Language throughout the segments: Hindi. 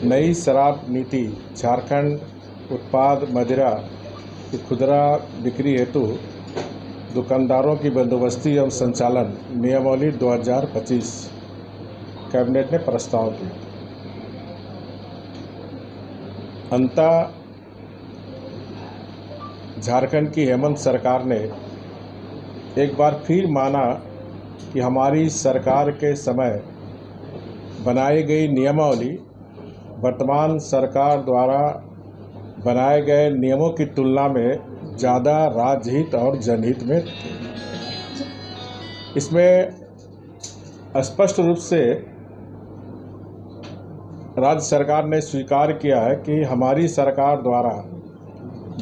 नई शराब नीति झारखंड उत्पाद मदिरा की खुदरा बिक्री हेतु दुकानदारों की बंदोबस्ती एवं संचालन नियमावली 2025 कैबिनेट ने प्रस्ताव किया। अंततः झारखंड की हेमंत सरकार ने एक बार फिर माना कि हमारी सरकार के समय बनाई गई नियमावली वर्तमान सरकार द्वारा बनाए गए नियमों की तुलना में ज़्यादा राज्यहित और जनहित में थी। इसमें स्पष्ट रूप से राज्य सरकार ने स्वीकार किया है कि हमारी सरकार द्वारा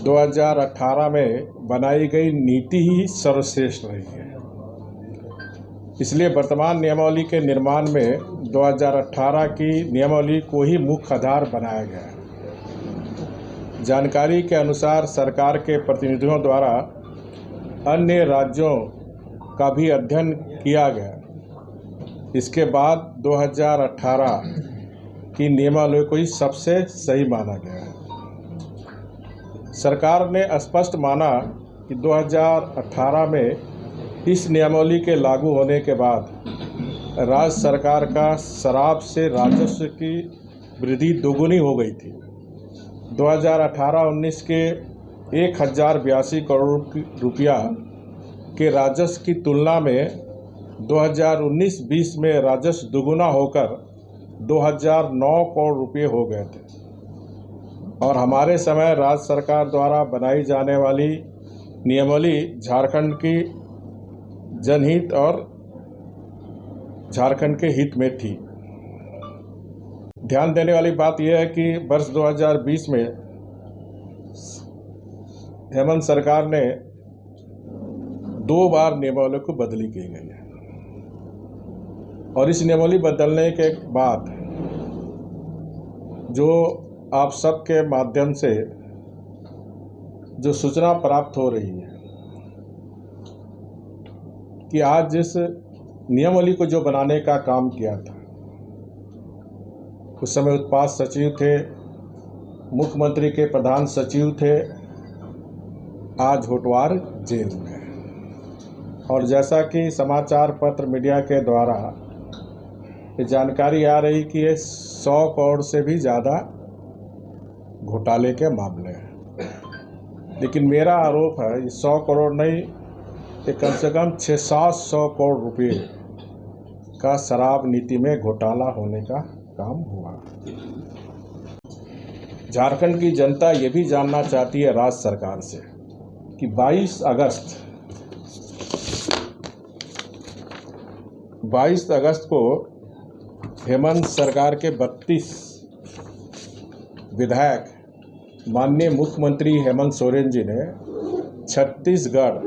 2018 में बनाई गई नीति ही सर्वश्रेष्ठ रही है। इसलिए वर्तमान नियमावली के निर्माण में 2018 की नियमावली को ही मुख्य आधार बनाया गया है। जानकारी के अनुसार सरकार के प्रतिनिधियों द्वारा अन्य राज्यों का भी अध्ययन किया गया। इसके बाद 2018 की नियमावली को ही सबसे सही माना गया है। सरकार ने स्पष्ट माना कि 2018 में इस नियमावली के लागू होने के बाद राज्य सरकार का शराब से राजस्व की वृद्धि दोगुनी हो गई थी। 2018-19 के 1082 करोड़ रुपया के राजस्व की तुलना में 2019-20 में राजस्व दोगुना होकर 2009 करोड़ रुपये हो गए थे। और हमारे समय राज्य सरकार द्वारा बनाई जाने वाली नियमावली झारखंड की जनहित और झारखंड के हित में थी। ध्यान देने वाली बात यह है कि वर्ष 2020 में हेमंत सरकार ने 2 बार नियमावली को बदली की गई है। और इस नियमावली बदलने के बाद जो आप सबके माध्यम से जो सूचना प्राप्त हो रही है कि आज जिस नियमावली को जो बनाने का काम किया था, उस समय उत्पाद सचिव थे, मुख्यमंत्री के प्रधान सचिव थे, आज होटवार जेल में। और जैसा कि समाचार पत्र मीडिया के द्वारा ये जानकारी आ रही कि ये 100 करोड़ से भी ज़्यादा घोटाले के मामले हैं। लेकिन मेरा आरोप है ये 100 करोड़ नहीं, ये कम से कम 600-700 करोड़ रुपए का शराब नीति में घोटाला होने का काम हुआ। झारखंड की जनता ये भी जानना चाहती है राज्य सरकार से कि 22 अगस्त को हेमंत सरकार के 32 विधायक माननीय मुख्यमंत्री हेमंत सोरेन जी ने छत्तीसगढ़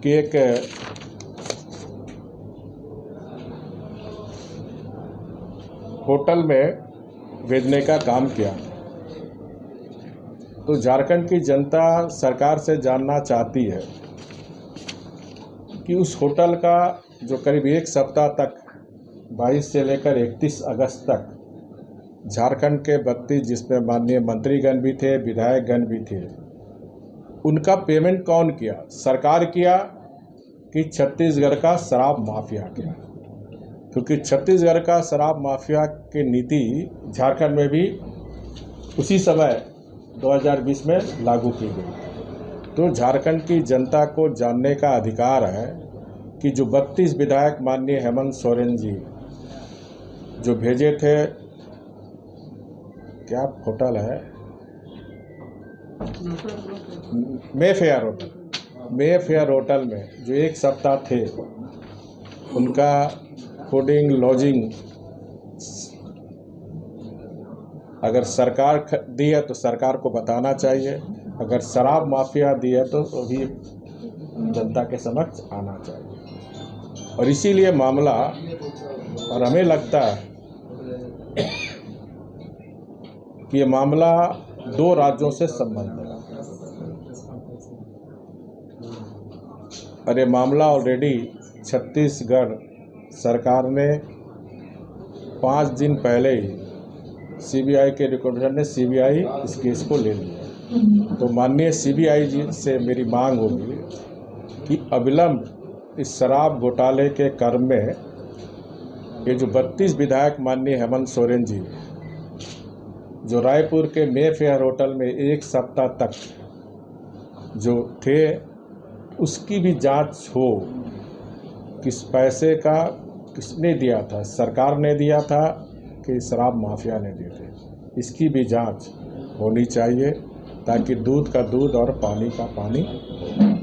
के एक होटल में भेजने का काम किया। तो झारखंड की जनता सरकार से जानना चाहती है कि उस होटल का जो करीब 1 सप्ताह तक 22 से लेकर 31 अगस्त तक झारखंड के 32 जिसमें माननीय मंत्रीगण भी थे, विधायकगण भी थे, उनका पेमेंट कौन किया? सरकार किया कि छत्तीसगढ़ का शराब माफिया किया? क्योंकि छत्तीसगढ़ का शराब माफिया की नीति झारखंड में भी उसी समय 2020 में लागू की गई। तो झारखंड की जनता को जानने का अधिकार है कि जो 32 विधायक माननीय हेमंत सोरेन जी जो भेजे थे, क्या होटल है मेफेयर होटल में जो 1 सप्ताह थे, उनका फूडिंग लॉजिंग अगर सरकार दी है तो सरकार को बताना चाहिए, अगर शराब माफिया दी है तो वो भी जनता के समक्ष आना चाहिए। और इसीलिए मामला, और हमें लगता है कि ये मामला 2 राज्यों से संबंधित है। और ये मामला ऑलरेडी छत्तीसगढ़ सरकार ने 5 दिन पहले ही सीबीआई के रिकमेंडेशन ने सीबीआई इस केस को ले लिया। तो माननीय सीबीआई जी से मेरी मांग होगी कि अविलंब इस शराब घोटाले के क्रम में ये जो 32 विधायक माननीय हेमंत सोरेन जी जो रायपुर के मेफेयर होटल में एक सप्ताह तक जो थे, उसकी भी जांच हो। किस पैसे का किसने दिया था, सरकार ने दिया था कि शराब माफिया ने दिए थे, इसकी भी जांच होनी चाहिए ताकि दूध का दूध और पानी का पानी हो।